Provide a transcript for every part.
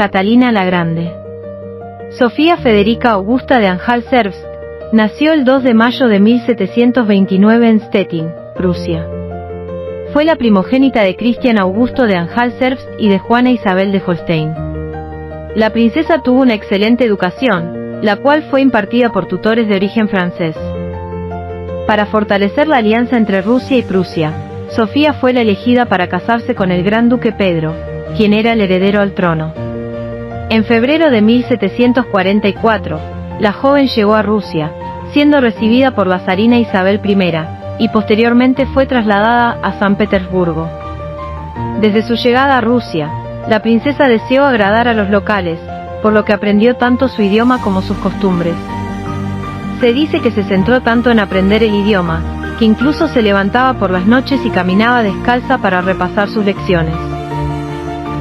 Catalina la Grande. Sofía Federica Augusta de Anhalt-Zerbst nació el 2 de mayo de 1729 en Stettin, Prusia. Fue la primogénita de Cristian Augusto de Anhalt-Zerbst y de Juana Isabel de Holstein. La princesa tuvo una excelente educación, la cual fue impartida por tutores de origen francés. Para fortalecer la alianza entre Rusia y Prusia, Sofía fue la elegida para casarse con el gran duque Pedro, quien era el heredero al trono. En febrero de 1744, la joven llegó a Rusia, siendo recibida por la zarina Isabel I, y posteriormente fue trasladada a San Petersburgo. Desde su llegada a Rusia, la princesa deseó agradar a los locales, por lo que aprendió tanto su idioma como sus costumbres. Se dice que se centró tanto en aprender el idioma, que incluso se levantaba por las noches y caminaba descalza para repasar sus lecciones.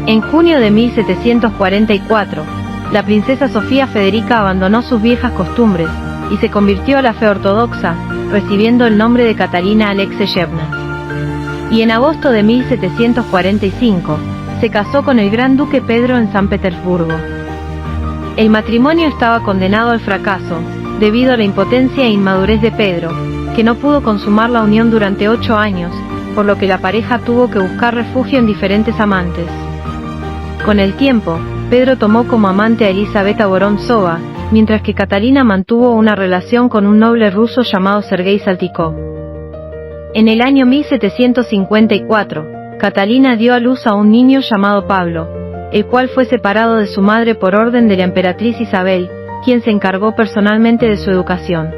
En junio de 1744, la princesa Sofía Federica abandonó sus viejas costumbres, y se convirtió a la fe ortodoxa, recibiendo el nombre de Catalina Alexeyevna. Y en agosto de 1745, se casó con el gran duque Pedro en San Petersburgo. El matrimonio estaba condenado al fracaso, debido a la impotencia e inmadurez de Pedro, que no pudo consumar la unión durante 8 años, por lo que la pareja tuvo que buscar refugio en diferentes amantes. Con el tiempo, Pedro tomó como amante a Elisabetta Vorontsova, mientras que Catalina mantuvo una relación con un noble ruso llamado Sergei Saltykov. En el año 1754, Catalina dio a luz a un niño llamado Pablo, el cual fue separado de su madre por orden de la emperatriz Isabel, quien se encargó personalmente de su educación.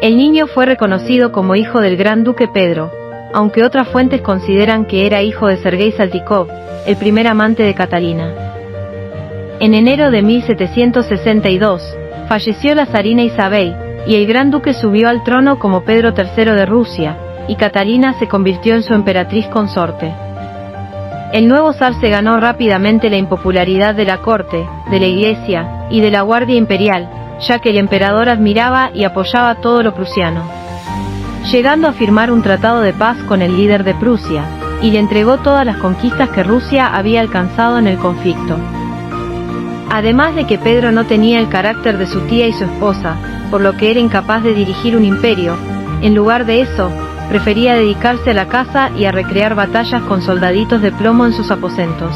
El niño fue reconocido como hijo del gran duque Pedro, aunque otras fuentes consideran que era hijo de Sergei Saltykov, el primer amante de Catalina. En enero de 1762, falleció la zarina Isabel, y el gran duque subió al trono como Pedro III de Rusia, y Catalina se convirtió en su emperatriz consorte. El nuevo zar se ganó rápidamente la impopularidad de la corte, de la iglesia, y de la guardia imperial, ya que el emperador admiraba y apoyaba todo lo prusiano, llegando a firmar un tratado de paz con el líder de Prusia, y le entregó todas las conquistas que Rusia había alcanzado en el conflicto. Además de que Pedro no tenía el carácter de su tía y su esposa, por lo que era incapaz de dirigir un imperio, en lugar de eso, prefería dedicarse a la caza y a recrear batallas con soldaditos de plomo en sus aposentos.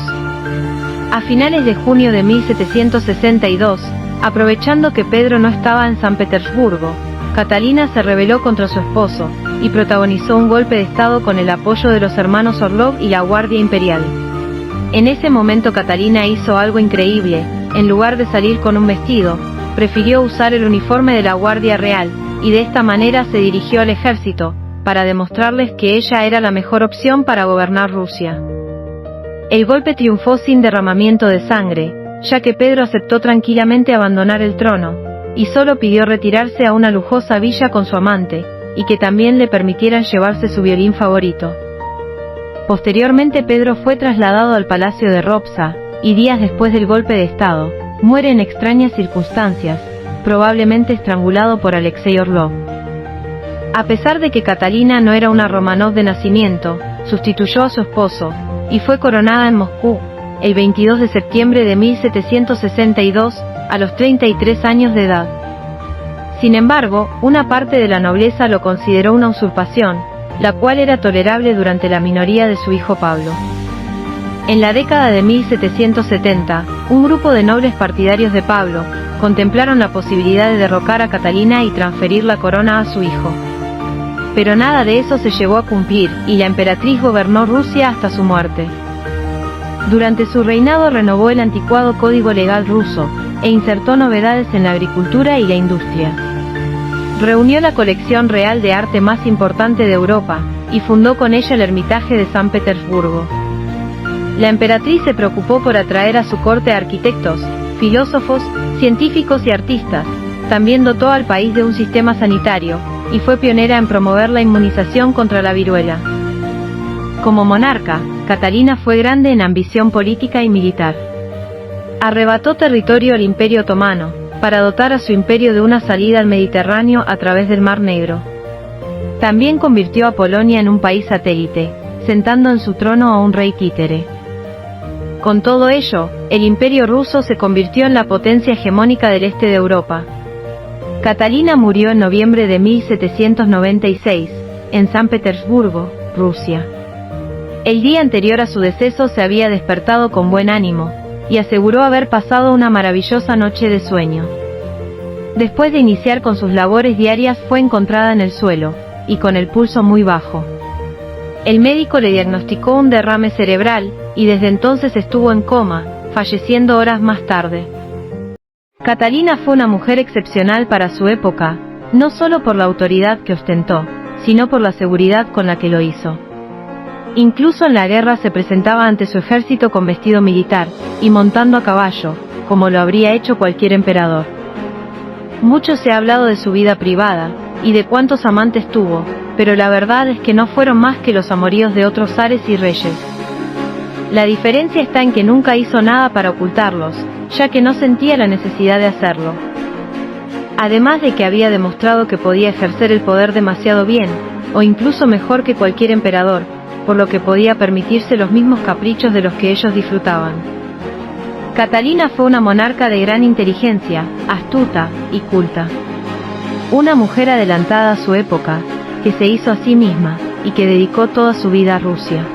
A finales de junio de 1762, aprovechando que Pedro no estaba en San Petersburgo, Catalina se rebeló contra su esposo, y protagonizó un golpe de estado con el apoyo de los hermanos Orlov y la Guardia Imperial. En ese momento Catalina hizo algo increíble: en lugar de salir con un vestido, prefirió usar el uniforme de la Guardia Real, y de esta manera se dirigió al ejército, para demostrarles que ella era la mejor opción para gobernar Rusia. El golpe triunfó sin derramamiento de sangre, ya que Pedro aceptó tranquilamente abandonar el trono, y solo pidió retirarse a una lujosa villa con su amante, y que también le permitieran llevarse su violín favorito. Posteriormente Pedro fue trasladado al palacio de Ropsa, y días después del golpe de estado, muere en extrañas circunstancias, probablemente estrangulado por Alexei Orlov. A pesar de que Catalina no era una Romanov de nacimiento, sustituyó a su esposo, y fue coronada en Moscú, el 22 de septiembre de 1762, a los 33 años de edad. Sin embargo, una parte de la nobleza lo consideró una usurpación, la cual era tolerable durante la minoría de su hijo Pablo. En la década de 1770, un grupo de nobles partidarios de Pablo contemplaron la posibilidad de derrocar a Catalina y transferir la corona a su hijo. Pero nada de eso se llevó a cumplir, y la emperatriz gobernó Rusia hasta su muerte. Durante su reinado renovó el anticuado código legal ruso, e insertó novedades en la agricultura y la industria. Reunió la colección real de arte más importante de Europa, y fundó con ella el Hermitage de San Petersburgo. La emperatriz se preocupó por atraer a su corte a arquitectos, filósofos, científicos y artistas. También dotó al país de un sistema sanitario, y fue pionera en promover la inmunización contra la viruela. Como monarca, Catalina fue grande en ambición política y militar. Arrebató territorio al Imperio Otomano, para dotar a su imperio de una salida al Mediterráneo a través del Mar Negro. También convirtió a Polonia en un país satélite, sentando en su trono a un rey títere. Con todo ello, el Imperio ruso se convirtió en la potencia hegemónica del este de Europa. Catalina murió en noviembre de 1796, en San Petersburgo, Rusia. El día anterior a su deceso se había despertado con buen ánimo, y aseguró haber pasado una maravillosa noche de sueño. Después de iniciar con sus labores diarias fue encontrada en el suelo, y con el pulso muy bajo. El médico le diagnosticó un derrame cerebral, y desde entonces estuvo en coma, falleciendo horas más tarde. Catalina fue una mujer excepcional para su época, no solo por la autoridad que ostentó, sino por la seguridad con la que lo hizo. Incluso en la guerra se presentaba ante su ejército con vestido militar, y montando a caballo, como lo habría hecho cualquier emperador. Mucho se ha hablado de su vida privada, y de cuántos amantes tuvo, pero la verdad es que no fueron más que los amoríos de otros zares y reyes. La diferencia está en que nunca hizo nada para ocultarlos, ya que no sentía la necesidad de hacerlo. Además de que había demostrado que podía ejercer el poder demasiado bien, o incluso mejor que cualquier emperador, por lo que podía permitirse los mismos caprichos de los que ellos disfrutaban. Catalina fue una monarca de gran inteligencia, astuta y culta. Una mujer adelantada a su época, que se hizo a sí misma, y que dedicó toda su vida a Rusia.